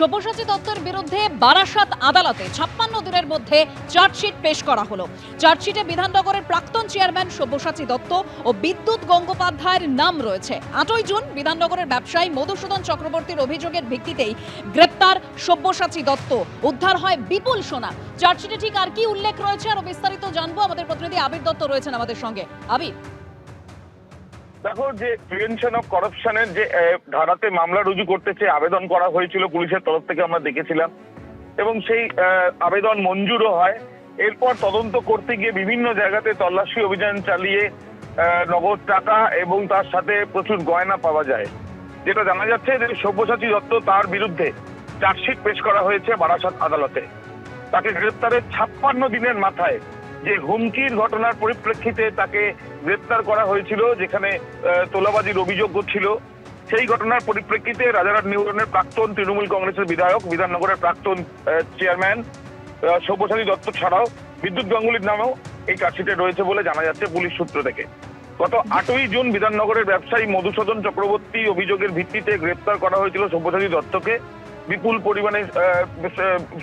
সব্যসাচী দত্তের বিরুদ্ধে বারাসাত আদালতে 56 দিনের মধ্যে চার্জশিট পেশ করা হলো। চার্জশিটে বিধাননগরের প্রাক্তন চেয়ারম্যান সব্যসাচী দত্ত ও বিদ্যুৎ গঙ্গোপাধ্যায়ের নাম রয়েছে। 8ই জুন বিধাননগরের ব্যবসায়ী মধুসূদন চক্রবর্তীর অভিযোগের ভিত্তিতেই গ্রেপ্তার সব্যসাচী দত্ত, উদ্ধার হয় বিপুল সোনা। চার্জশিটে ঠিক আর কি উল্লেখ রয়েছে আরো বিস্তারিত জানবো, আমাদের প্রতিনিধি আবির দত্ত রয়েছেন আমাদের সঙ্গে। আবির, দেখো, যে প্রিভেনশন অফ করাপশনের যে ধারাতে মামলা রুজু করতে চেয়ে আবেদন করা হয়েছিল পুলিশের তরফ থেকে আমরা দেখেছিলাম, এবং সেই আবেদন মঞ্জুরও হয়। এরপর তদন্ত করতে গিয়ে বিভিন্ন জায়গাতে তল্লাশি অভিযান চালিয়ে নগদ টাকা এবং তার সাথে প্রচুর গয়না পাওয়া যায়। যেটা জানা যাচ্ছে যে সব্যসাচী দত্ত, তার বিরুদ্ধে চার্জশিট পেশ করা হয়েছে বারাসাত আদালতে। তাকে গ্রেপ্তারের 56 দিনের মাথায় যে হুমকির ঘটনার পরিপ্রেক্ষিতে তাকে গ্রেপ্তার করা হয়েছিল, যেখানে তোলাবাজির অভিযোগ ছিল, সেই ঘটনার পরিপ্রেক্ষিতে রাজারহাট নিউটাউনের প্রাক্তন তৃণমূল কংগ্রেসের বিধায়ক, বিধাননগরের প্রাক্তন চেয়ারম্যান সব্যসাচী দত্ত ছাড়াও বিদ্যুৎ গাঙ্গুলির নামেও এই চার্জশিটে রয়েছে বলে জানা যাচ্ছে পুলিশ সূত্র থেকে। গত 8ই জুন বিধাননগরের ব্যবসায়ী মধুসূদন চক্রবর্তী অভিযোগের ভিত্তিতে গ্রেপ্তার করা হয়েছিল সব্যসাচী দত্তকে। বিপুল পরিমাণে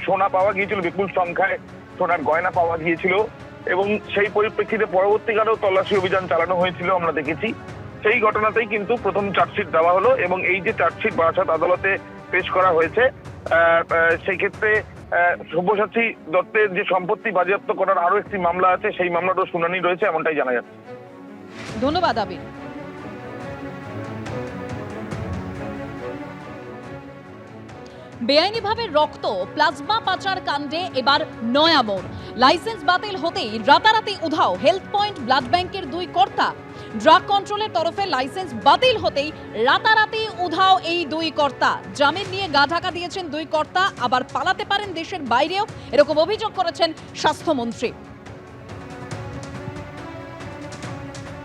সোনা পাওয়া গিয়েছিল, বিপুল সংখ্যায় সোনার গয়না পাওয়া গিয়েছিল, এবং সেই পরিপ্রেক্ষিতে পরবর্তীকালেও তল্লাশি অভিযান চালানো হয়েছিল আমরা দেখেছি। সেই ঘটনাতেই কিন্তু প্রথম চার্জশিট দেওয়া হলো, এবং এই যে চার্জশিট বারাসাত আদালতে পেশ করা হয়েছে, সেই ক্ষেত্রে সব্যসাচী দত্তের যে সম্পত্তি বাজেয়াপ্ত করার আরো একটি মামলা আছে, সেই মামলারও শুনানি রয়েছে এমনটাই জানা যাচ্ছে। ধন্যবাদ আবির। বেআইনিভাবে রক্ত প্লাজমা পাচার কাণ্ডে এবার নয়া মোড়। লাইসেন্স বাতিল হতেই রাতারাতি উধাও হেলথ পয়েন্ট ব্লাড ব্যাংকের 2 কর্তা। ড্রাগ কন্ট্রোলের তরফে লাইসেন্স বাতিল হতেই রাতারাতি উধাও এই 2 কর্তা। জামিন নিয়ে গা ঢাকা দিয়েছেন 2 কর্তা, আবার পালাতে পারেন দেশের বাইরেও, এরকম অভিযোগ করেছেন স্বাস্থ্যমন্ত্রী।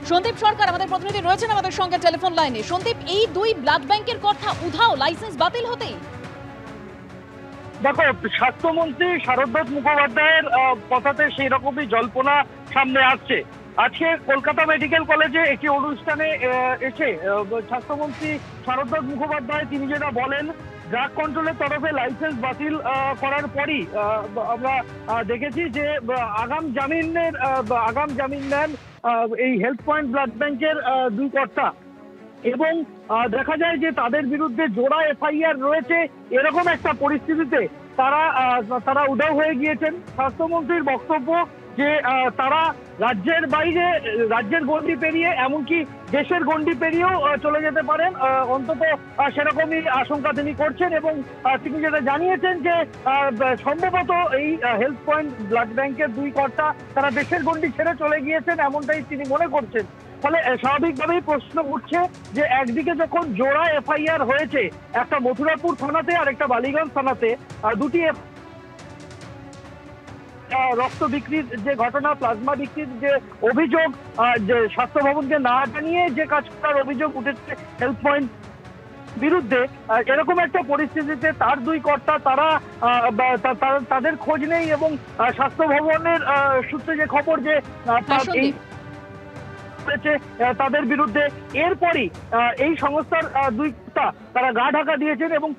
সন্দীপ সরকার আমাদের প্রতিনিধি রয়েছেন আমাদের সঙ্গে টেলিফোন লাইনে। সন্দীপ, এই 2 ব্লাড ব্যাংকের কর্তা উধাও লাইসেন্স বাতিল হতেই। দেখো, স্বাস্থ্যমন্ত্রী শারদত্ত মুখোপাধ্যায়ের কথাতে সেই রকমই জল্পনা সামনে আসছে। আজকে কলকাতা মেডিকেল কলেজে একটি অনুষ্ঠানে এসে স্বাস্থ্যমন্ত্রী শারদত্ত মুখোপাধ্যায় তিনি যেটা বলেন, ড্রাগ কন্ট্রোলের তরফে লাইসেন্স বাতিল করার পরই আমরা দেখেছি যে আগাম জামিন নেন এই হেলথ পয়েন্ট ব্লাড ব্যাংকের 2 কর্তা, এবং দেখা যায় যে তাদের বিরুদ্ধে জোড়া এফআইআর রয়েছে। এরকম একটা পরিস্থিতিতে তারা উধাও হয়ে গিয়েছেন। স্বাস্থ্যমন্ত্রীর বক্তব্য যে তারা রাজ্যের বাইরে, রাজ্যের গণ্ডি পেরিয়ে, এমনকি দেশের গণ্ডি পেরিয়েও চলে যেতে পারেন, অন্তত সেরকমই আশঙ্কা তিনি করছেন। এবং তিনি যেটা জানিয়েছেন যে সম্ভবত এই হেলথ পয়েন্ট ব্লাড ব্যাংকের 2 কর্তা তারা দেশের গণ্ডি ছেড়ে চলে গিয়েছেন, এমনটাই তিনি মনে করছেন। ফলে স্বাভাবিকভাবেই প্রশ্ন উঠছে যে একদিকে যখন জোড়া এফআইআর হয়েছে, একটা মথুরাপুর থানাতে আর একটা বালিগঞ্জ থানাতে, দুটি রক্ত বিক্রির যে ঘটনা, প্লাজমা বিক্রির যে অভিযোগ, যে স্বাস্থ্য ভবনকে না জানিয়ে যে কাজ করার অভিযোগ উঠেছে হেলথ পয়েন্ট বিরুদ্ধে, এরকম একটা পরিস্থিতিতে তার 2 কর্তা তাদের খোঁজ নেই, এবং স্বাস্থ্য ভবনের সূত্রে যে খবর যে তাদের বিরুদ্ধে, এরপরই এই সংস্থার 2 কর্তা তারা গা ঢাকা দিয়েছেন এবং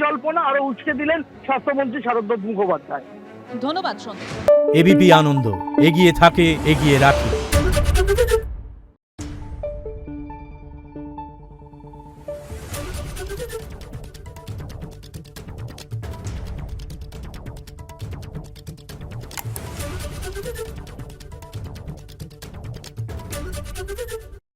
জল্পনা আরো উস্কে দিলেন স্বাস্থ্যমন্ত্রী শারদত্ত মুখোপাধ্যায়। ধন্যবাদ সন্দীপ। এবিপি আনন্দ, এগিয়ে থাকে, এগিয়ে রাখে।